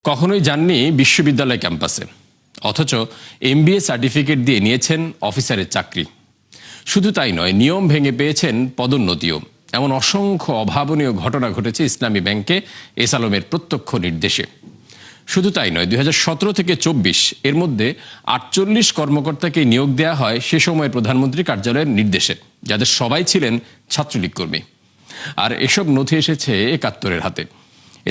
কখনোই যাননি বিশ্ববিদ্যালয় ক্যাম্পাসে, অথচ এমবিএ সার্টিফিকেট দিয়ে নিয়েছেন অফিসারের চাকরি। শুধু তাই নয়, নিয়ম ভেঙে পেয়েছেন পদোন্নতিও। এমন অসংখ্য অভাবনীয় ঘটনা ঘটেছে ইসলামী ব্যাংকে এস আলমের প্রত্যক্ষ নির্দেশে। শুধু তাই নয়, 2017 থেকে 24 এর মধ্যে 48 কর্মকর্তাকে নিয়োগ দেওয়া হয় সে সময় প্রধানমন্ত্রী কার্যালয়ের নির্দেশে, যাদের সবাই ছিলেন ছাত্রলীগ কর্মী। আর এসব নথি এসেছে 71-এর হাতে।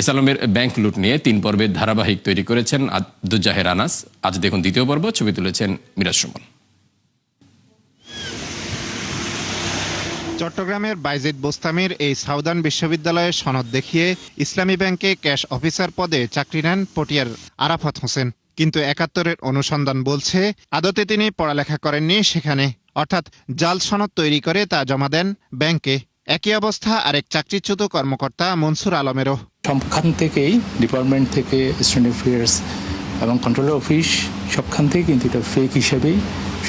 এস আলমের ব্যাংক লুট নিয়ে 3 পর্বের ধারাবাহিক তৈরি করেছেন আব্দুজ্জাহের আনাস। আজ দেখুন দ্বিতীয় পর্ব, ছবি তুলেছেন মিরাজ সুমন। চট্টগ্রামের বাইজিদ বোস্তামির এই সাউদার্ন বিশ্ববিদ্যালয়ের সনদ দেখিয়ে ইসলামী ব্যাংকে ক্যাশ অফিসার পদে চাকরি নেন পটিয়ার আরাফাত হোসেন। কিন্তু 71-এর অনুসন্ধান বলছে আদতে তিনি পড়ালেখা করেননি সেখানে, অর্থাৎ জাল সনদ তৈরি করে তা জমা দেন ব্যাংকে। একই অবস্থা আরেক চাকরিচ্যুত কর্মকর্তা মনসুর আলমেরও। সবখান থেকেই, ডিপার্টমেন্ট থেকে, স্টুডেন্ট অ্যাফেয়ার্স এবং কন্ট্রোলার অফিস, সবখান থেকে কিন্তু এটা ফেক হিসেবেই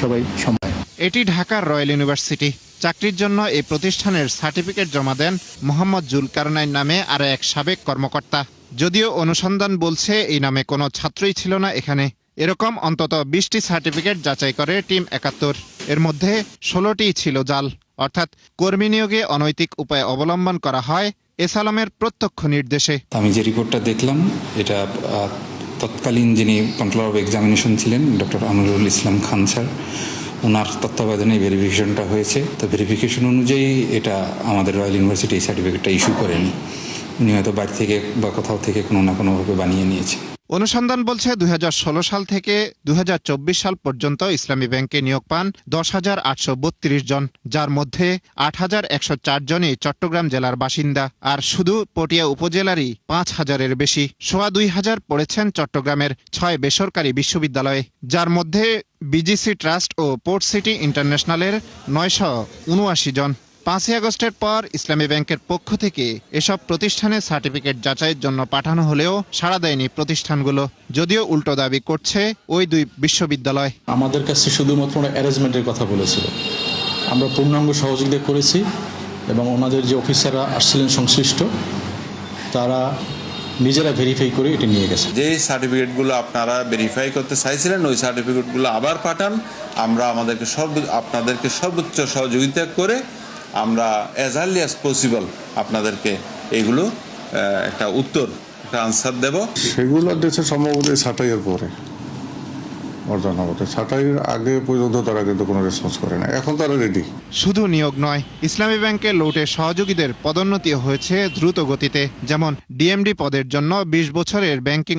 সবাই সম্ভব। এটি ঢাকার রয়্যাল ইউনিভার্সিটি। চাকরির জন্য এই প্রতিষ্ঠানের সার্টিফিকেট জমা দেন মোহাম্মদ জুলকারনাইন নামে আরও এক সাবেক কর্মকর্তা। যদিও অনুসন্ধান বলছে এই নামে কোনো ছাত্রই ছিল না এখানে। এরকম অন্তত 20টি সার্টিফিকেট যাচাই করে টিম 71। এর মধ্যে 16টিই ছিল জাল, অর্থাৎ কর্মী নিয়োগে অনৈতিক উপায় অবলম্বন করা হয় এস আলমের প্রত্যক্ষ নির্দেশে। আমি যে রিপোর্টটা দেখলাম, এটা তৎকালীন যিনি কন্ট্রোলার অফ এক্সামিনেশন ছিলেন ডক্টর আমিরুল ইসলাম খান স্যার, ওনার তত্ত্বাবধানে ভেরিফিকেশনটা হয়েছে। তো ভেরিফিকেশন অনুযায়ী এটা আমাদের রয়্যাল ইউনিভার্সিটি এই সার্টিফিকেটটা ইস্যু করেনি। উনি হয়তো বাড়ি থেকে বা কোথাও থেকে কোনো না কোনোভাবে বানিয়ে নিয়েছে। অনুসন্ধান বলছে 2016 সাল থেকে 2024 সাল পর্যন্ত ইসলামী ব্যাংকে নিয়োগ পান 10,832 জন, যার মধ্যে 8,104 জনই চট্টগ্রাম জেলার বাসিন্দা। আর শুধু পটিয়া উপজেলারই 5,000-এর বেশি। 2,500 পড়েছেন চট্টগ্রামের 6 বেসরকারি বিশ্ববিদ্যালয়ে, যার মধ্যে বিজিসি ট্রাস্ট ও পোর্ট সিটি ইন্টারন্যাশনালের 979 জন। 5ই আগস্টের পর ইসলামী ব্যাংকের পক্ষ থেকে এসব প্রতিষ্ঠানে সার্টিফিকেট যাচাইয়ের জন্য পাঠানো হলেও সাড়া দেয়নি প্রতিষ্ঠানগুলো, যদিও উল্টো দাবি করছে ওই 2 বিশ্ববিদ্যালয়। আমাদের কাছে শুধুমাত্র অ্যারেঞ্জমেন্টের কথা বলেছিল, আমরা পূর্ণাঙ্গ সহযোগিতা করেছি এবং ওনাদের যে অফিসাররা আসছিলেন সংশ্লিষ্ট, তারা নিজেরা ভেরিফাই করে এটা নিয়ে গেছে। যে সার্টিফিকেটগুলো আপনারা ভেরিফাই করতে চাইছিলেন, ওই সার্টিফিকেটগুলো আবার পাঠান। আমরা আপনাদেরকে সর্বোচ্চ সহযোগিতা করে আমরা অ্যাজ আর্লি অ্যাজ পসিবল আপনাদেরকে এইগুলো একটা আনসার দেব। সেগুলো দেশে সম্ভবত ছাঁটাইয়ের পরে অর্জনা হতে, ছাঁটাইয়ের আগে পর্যন্ত তারা কিন্তু কোনো রেসপন্স করে না। এখন তারা রেডি। শুধু নিয়োগ নয়, ইসলামী ব্যাংকে লুটে সহযোগীদের পদোন্নতি হয়েছে দ্রুত গতিতে। যেমন ডিএমডি পদের জন্য 20 বছরের ব্যাংকিং